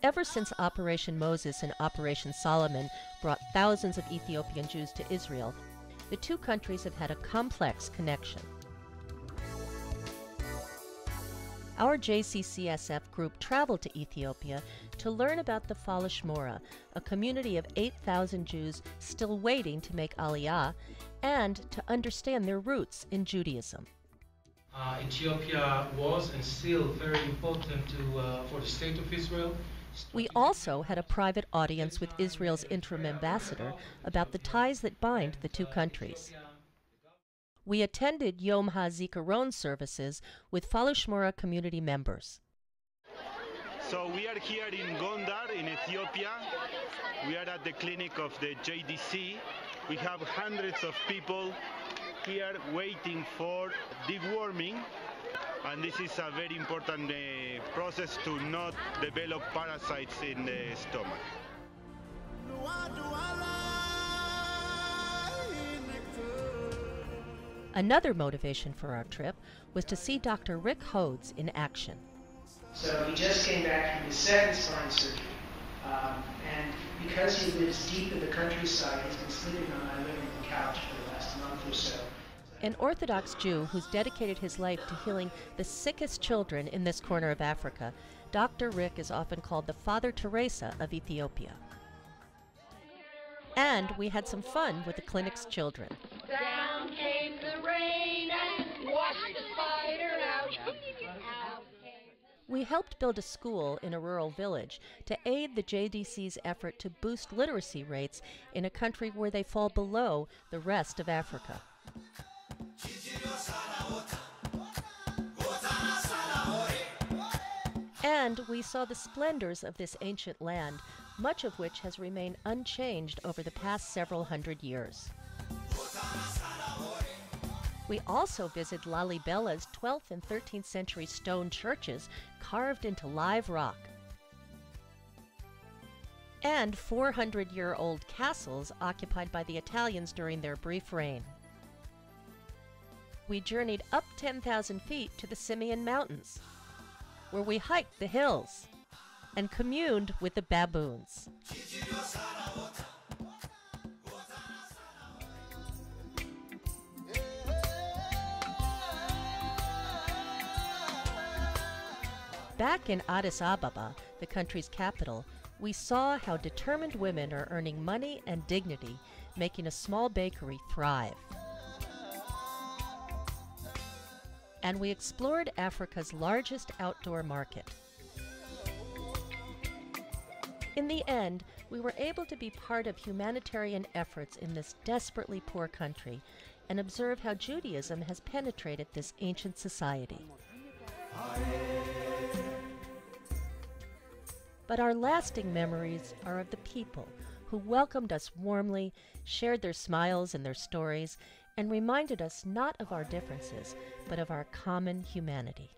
Ever since Operation Moses and Operation Solomon brought thousands of Ethiopian Jews to Israel, the two countries have had a complex connection. Our JCCSF group traveled to Ethiopia to learn about the Falashmora, a community of 8,000 Jews still waiting to make Aliyah, and to understand their roots in Judaism. Ethiopia was and still very important for the state of Israel. We also had a private audience with Israel's interim ambassador about the ties that bind the two countries. We attended Yom HaZikaron services with Falashmora community members. So we are here in Gondar in Ethiopia. We are at the clinic of the JDC. We have hundreds of people here waiting for deworming, and this is a very important process to not develop parasites in the stomach. Another motivation for our trip was to see Dr. Rick in action. So he just came back from his second spine surgery, and because he lives deep in the countryside, he's been sleeping on my living room couch for the last month or so. An Orthodox Jew who's dedicated his life to healing the sickest children in this corner of Africa, Dr. Rick is often called the Father Teresa of Ethiopia. And we had some fun with the clinic's children. Down came the rain and washed the spider out. We helped build a school in a rural village to aid the JDC's effort to boost literacy rates in a country where they fall below the rest of Africa. And we saw the splendors of this ancient land, much of which has remained unchanged over the past several hundred years. We also visited Lalibella's 12th and 13th century stone churches carved into live rock, and 400-year-old castles occupied by the Italians during their brief reign. We journeyed up 10,000 feet to the Simeon Mountains, where we hiked the hills and communed with the baboons. Back in Addis Ababa, the country's capital, we saw how determined women are earning money and dignity, making a small bakery thrive. And we explored Africa's largest outdoor market. In the end, we were able to be part of humanitarian efforts in this desperately poor country and observe how Judaism has penetrated this ancient society. But our lasting memories are of the people who welcomed us warmly, shared their smiles and their stories, and reminded us not of our differences, but of our common humanity.